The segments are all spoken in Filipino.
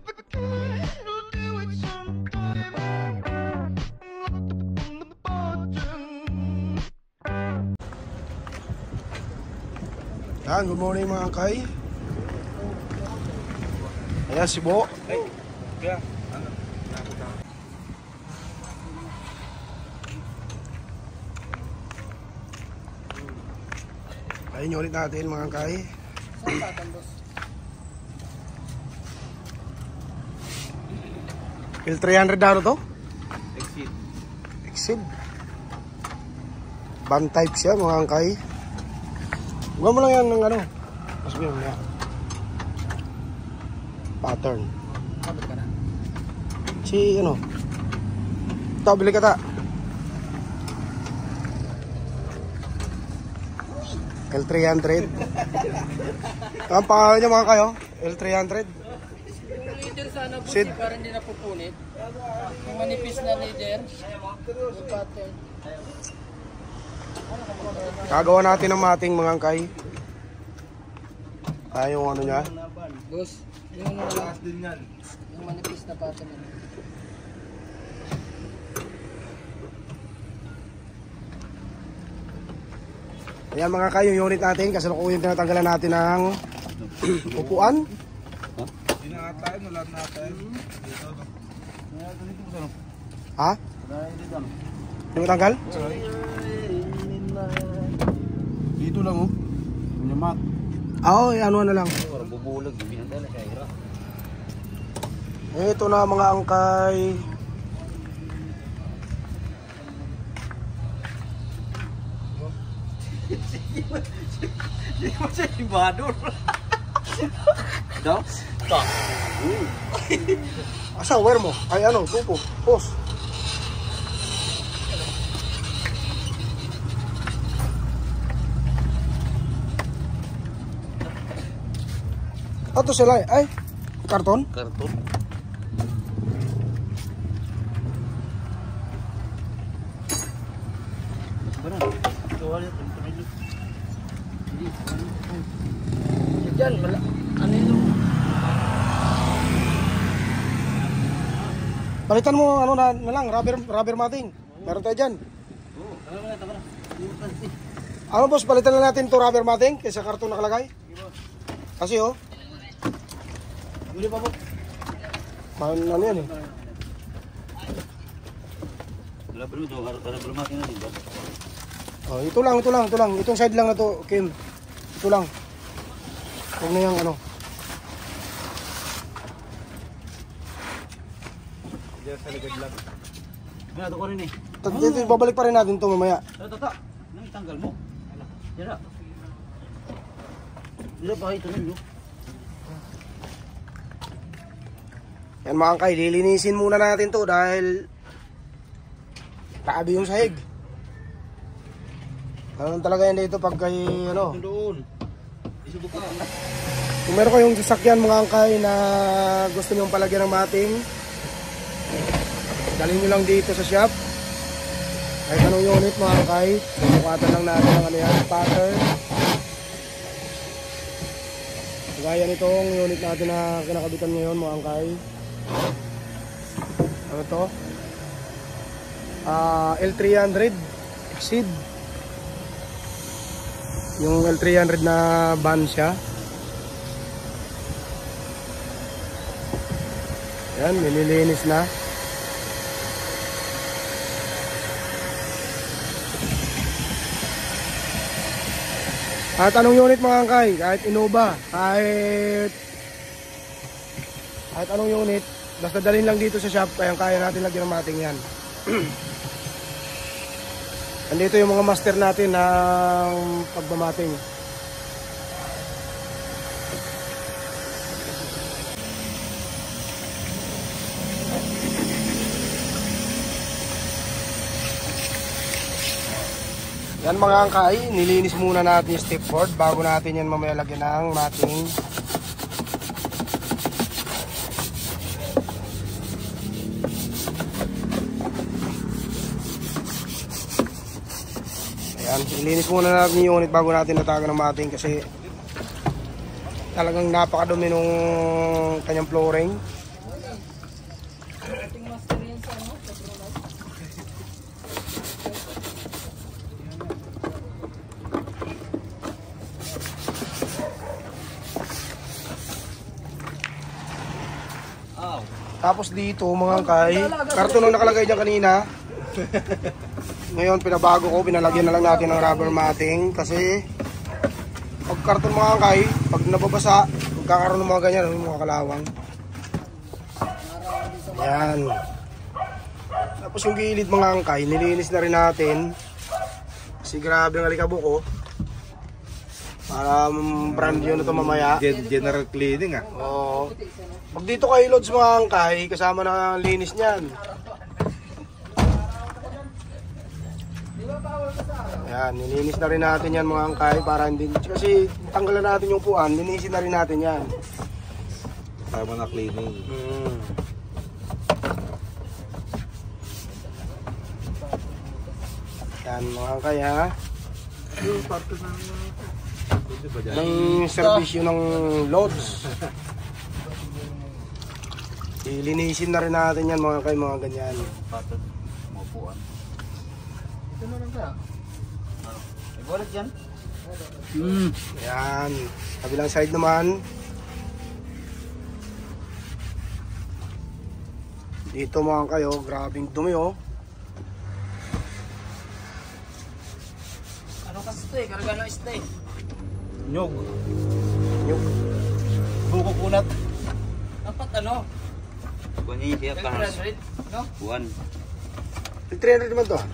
Yan, good morning mga kay. Ayan si Bo. Ayun ulit natin mga kay. Pil 300 na to? Exceed. Band type siya mga kay. Huwag mo lang yan ng ano. Mas mo yan. Pattern. Si ano. Ito, bili ka ta. L300. Ang pangalan niya mga kayo? L300. Yung leader sana po, Sid. para hindi napupunit. Yung manipis na leader. Yung pattern. Kagawa natin ng mating mga kay. Yung ano niya. Boss, yung malakas din yan. Yung manipis na pattern. Ayan mga kayo, yung unit natin. Kasi nakuha yung tinatanggalan natin ng upuan. Hindi na tayo, wala na tayo. Ha? Yung tanggal? Dito lang oh. Punyamat. Oo, ano na lang. Bubulag, binandala siya, hira. Ito na mga angkay. Hindi mo siya ibador. Daw? Tak. Asa, where mo? Ay ano, tupo, pos. Ato sila eh. Ay, karton? Karton. Benar. Soalnya tempat ini. Diyan, ano yun? Palitan mo ano na lang, rubber matting. Meron tayo dyan. Oo, tama. Ano boss, palitan na natin to rubber matting kaysa karton nakalagay. Kasi oh. Buli pa po. Ano yan eh. Wala pa ito, rubber matting na din ba? Oh, ito lang. Itong side lang na to, Kim. Ito lang. Huwag na yung ano. Diyan sa ligad lang. Ito ko rin eh. Dito, babalik pa rin natin to mamaya. Tata, nang tanggal mo. Dira. Dira pa ito ninyo. Yan mga kay, lilinisin muna natin to dahil kaabi yung sahig. Ano talaga yan dito pag kay ano. Doon. Isubok ka. Kung meron kayong sasakyan mga angkay na gusto nyong palagyan ng mating, dalhin nyo lang dito sa shop. Kahit anong unit mga angkay, sumukatan lang natin ang ano yan, pattern. Gaya nitong unit natin na kinakabitan ngayon mga angkay. Ano to? L300 Exceed. Yung L300 na van siya. Yan, nililinis na. At anong unit mga angkay? Kahit Innova, kahit anong unit, basta dalhin lang dito sa shop, kaya natin lagyan ng mating yan. Andito yung mga master natin ng pagmamating. Yan mga angkay, nilinis muna natin yung step board bago natin yan mamaya lagyan ng mating. Ayan, nilinis muna natin yung unit bago natin natagan ng mating kasi talagang napakadumi nung kanyang flooring. Tapos dito mga kay, karton ang nakalagay dyan kanina. Ngayon pinabago ko, pinalagyan na lang natin ng rubber matting kasi pag karton mga kay, pag nababasa, magkakaroon ng mga ganyan, mga kalawang. Ayan. Tapos yung gilid mga angkay, nilinis na rin natin. Kasi grabe ang alikabok ko. Para brand yun na ito mamaya. General cleaning ah. Oo. Pag dito kay Lods mga angkay, kasama na ang linis niyan. Ayan, nilinis na rin natin yan mga angkay para hindi, kasi tanggalan natin yung upuan, linisin na rin natin yan. Tama na cleaning. Yan mga angkay ha. Yung parte ng Ng servisyo ng Lods. Ilinisin na rin natin yan mga angkay, mga ganyan. parte ng upuan. Ito na lang ka. May wallet yan? Ayan. Kabilang side naman. Dito mga kayo, grabing dumi oh. Ano kasi ito eh? Karga ng stay. Nyog. Yung Buko kunat. Dapat ano? Kunin siya pa. 500? No? Buwan. 300 naman to ah.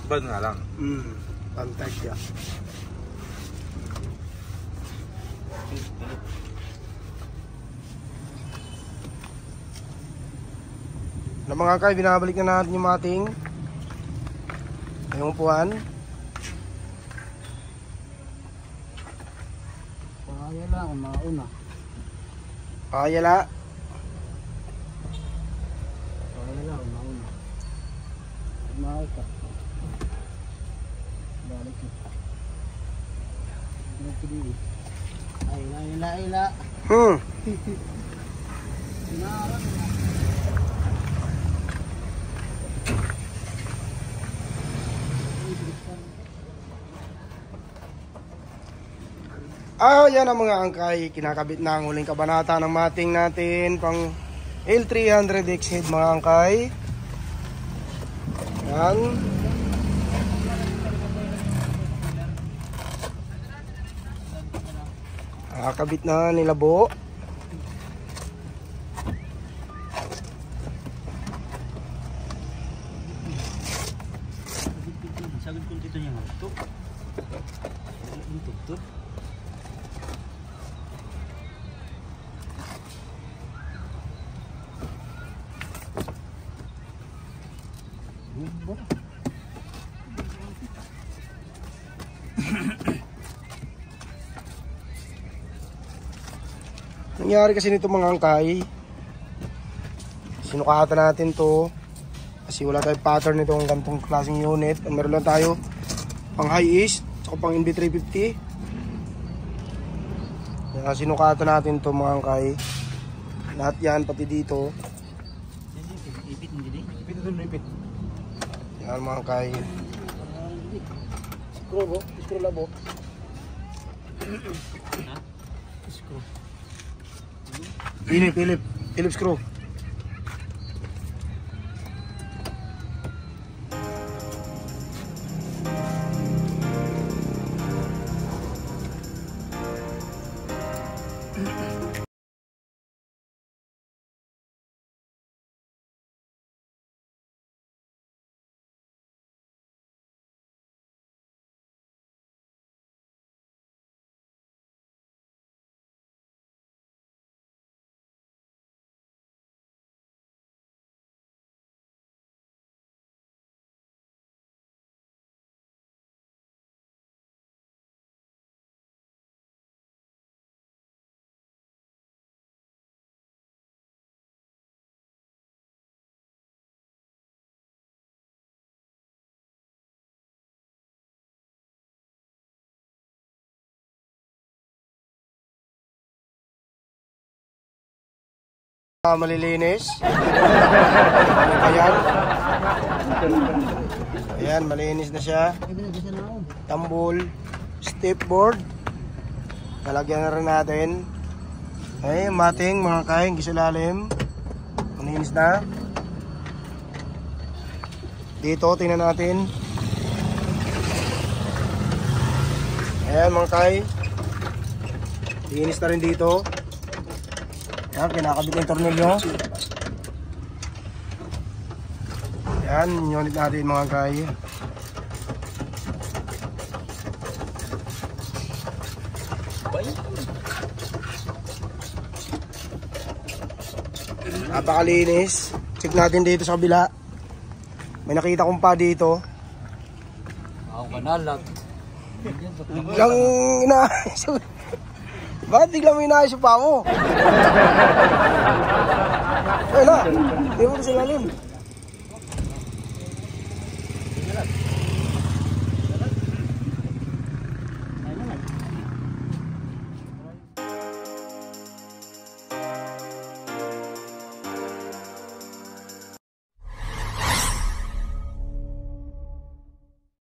Ban nga lang. Pantay siya. Na mga kay, binabalik na natin yung mating. Yung upuan. Kaya lang, mauna. Pakayala. Kaya lang, mauna. Mahal ka. Balik ka. Ayla. Yan ang mga angkay, kinakabit na ang huling kabanata ng mating natin pang L300X head mga angkay. Yan. Nakakabit na nilabo. Sagad kung dito niya ito. Ito. Nangyari kasi nito mga angkay, sinukatan natin to kasi wala tayong pattern nitong gantong klaseng unit. Meron lang tayo pang high east at pang NB350. Kaya sinukatan natin to mga angkay, lahat yan pati dito. Ipit mo din eh. Ipit doon, ipit. Yan mga angkay. Screw labo. Philip screw. Malilinis. Ayan. Ayan, malinis na siya. Tambol, stepboard. Lalagyan na rin natin. Ay, mating mga kaing, gisalalim. Malinis na. Dito, tingnan natin. Ayan mga kay. Linis na rin dito. Ayan, kinakabit yung tornilyo. Ayan, unit natin mga kay. Napakalinis. Check natin dito sa kabila. May nakita kong pa dito. Ako kanalat. Biglang inaayos. Bakit biglang may inaayos yung pa mo? Wala. Hindi mo sa lalim.